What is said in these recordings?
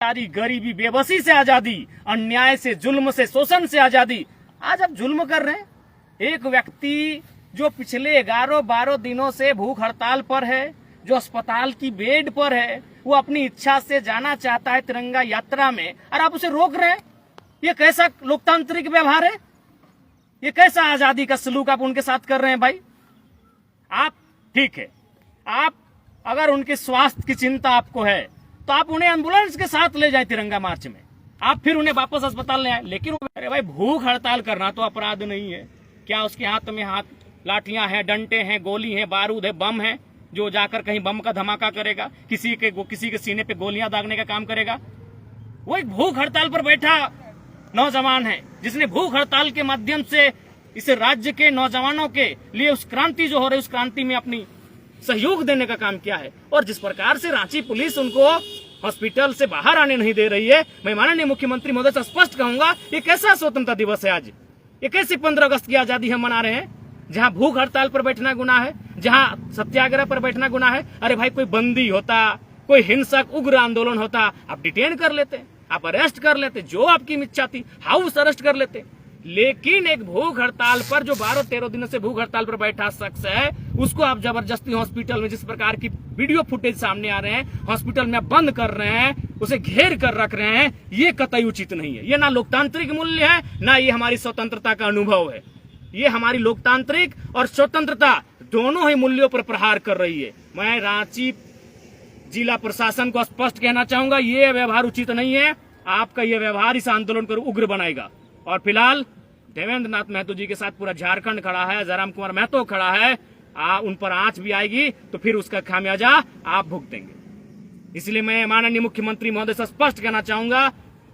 गरीबी बेबसी से आजादी, अन्याय से, जुल्म से, शोषण से आजादी। आज आप जुल्म कर रहे हैं। एक व्यक्ति जो पिछले 11-12 दिनों से भूख हड़ताल पर है, जो अस्पताल की बेड पर है, वो अपनी इच्छा से जाना चाहता है तिरंगा यात्रा में, और आप उसे रोक रहे हैं। ये कैसा लोकतांत्रिक व्यवहार है? ये कैसा आजादी का सलूक आप उनके साथ कर रहे हैं भाई? आप ठीक है, आप अगर उनके स्वास्थ्य की चिंता आपको है तो आप उन्हें एम्बुलेंस के साथ ले जाए तिरंगा मार्च में, आप फिर उन्हें वापस अस्पताल ले आए। लेकिन अरे भाई, भूख हड़ताल करना तो अपराध नहीं है क्या? उसके हाथ में लाठियां हैं, डंडे हैं, गोली है, बारूद है, बम है, जो जाकर कहीं बम का धमाका करेगा, किसी के सीने पे गोलियां दागने का काम करेगा। वो एक भूख हड़ताल पर बैठा नौजवान है, जिसने भूख हड़ताल के माध्यम से इस राज्य के नौजवानों के लिए उस क्रांति जो हो रही, उस क्रांति में अपनी सहयोग देने का काम किया है। और जिस प्रकार से रांची पुलिस उनको हॉस्पिटल से बाहर आने नहीं दे रही है, मैं माननीय मुख्यमंत्री महोदय से स्पष्ट कहूंगा, ये कैसा स्वतंत्रता दिवस है आज? ये कैसी 15 अगस्त की आजादी हम मना रहे हैं, जहां भूख हड़ताल पर बैठना गुनाह है, जहां सत्याग्रह पर बैठना गुनाह है? अरे भाई, कोई बंदी होता, कोई हिंसक उग्र आंदोलन होता, आप डिटेन कर लेते, आप अरेस्ट कर लेते, जो आपकी इच्छा थी हाउस अरेस्ट कर लेते। लेकिन एक भूख हड़ताल पर, जो 12-13 दिनों से भूख हड़ताल पर बैठा शख्स है, उसको आप जबरदस्ती हॉस्पिटल में, जिस प्रकार की वीडियो फुटेज सामने आ रहे हैं, हॉस्पिटल में बंद कर रहे हैं, उसे घेर कर रख रहे हैं, ये कतई उचित नहीं है। ये ना लोकतांत्रिक मूल्य है, ना ये हमारी स्वतंत्रता का अनुभव है। ये हमारी लोकतांत्रिक और स्वतंत्रता दोनों ही मूल्यों पर प्रहार कर रही है। मैं रांची जिला प्रशासन को स्पष्ट कहना चाहूंगा, ये व्यवहार उचित नहीं है। आपका ये व्यवहार इस आंदोलन को उग्र बनाएगा। और फिलहाल देवेंद्र नाथ महतो जी के साथ पूरा झारखंड खड़ा है, जयराम कुमार महतो खड़ा है। उन पर आंच भी आएगी तो फिर उसका खामियाजा आप भुगतेंगे। इसलिए मैं माननीय मुख्यमंत्री महोदय से स्पष्ट कहना चाहूंगा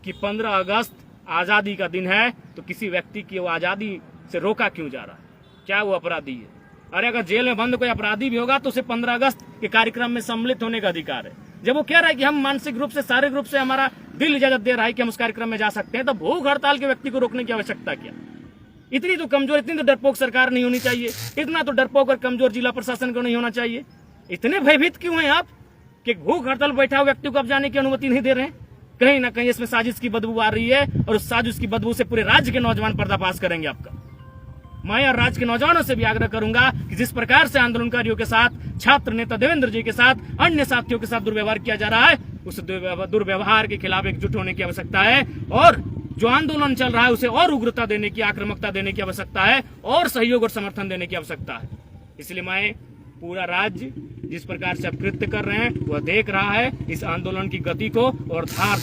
कि 15 अगस्त आजादी का दिन है, तो किसी व्यक्ति की वो आजादी से रोका क्यों जा रहा है? क्या वो अपराधी है? अरे अगर जेल में बंद कोई अपराधी भी होगा तो उसे 15 अगस्त के कार्यक्रम में सम्मिलित होने का अधिकार है। जब वो कह रहा है कि हम मानसिक रूप से, शारीरिक रूप से हमारा दिल इजाजत दे रहा है कि हम उस कार्यक्रम में जा सकते हैं, तो भूख हड़ताल के व्यक्ति को रोकने की आवश्यकता क्या? इतनी तो कमजोर, इतनी तो डरपोक सरकार नहीं होनी चाहिए, इतना तो डरपोक और कमजोर जिला प्रशासन को नहीं होना चाहिए। इतने भयभीत क्यों हैं आप कि भूख हड़ताल बैठा हुआ व्यक्ति को आप जाने की अनुमति नहीं दे रहे हैं? कहीं ना कहीं इसमें साजिश की बदबू आ रही है, और उस साजिश की बदबू से पूरे राज्य के नौजवान पर्दाफाश करेंगे आपका। मैं और राज्य के नौजवानों से भी आग्रह करूंगा कि जिस प्रकार से आंदोलनकारियों के साथ, छात्र नेता देवेंद्र जी के साथ, अन्य साथियों के साथ दुर्व्यवहार किया जा रहा है, उस दुर्व्यवहार के खिलाफ एकजुट होने की आवश्यकता है। और जो आंदोलन चल रहा है उसे और उग्रता देने की, आक्रामकता देने की आवश्यकता है, और सहयोग और समर्थन देने की आवश्यकता है। इसलिए मैं पूरा राज्य जिस प्रकार से अब कृत्य कर रहे हैं वह देख रहा है, इस आंदोलन की गति को और धार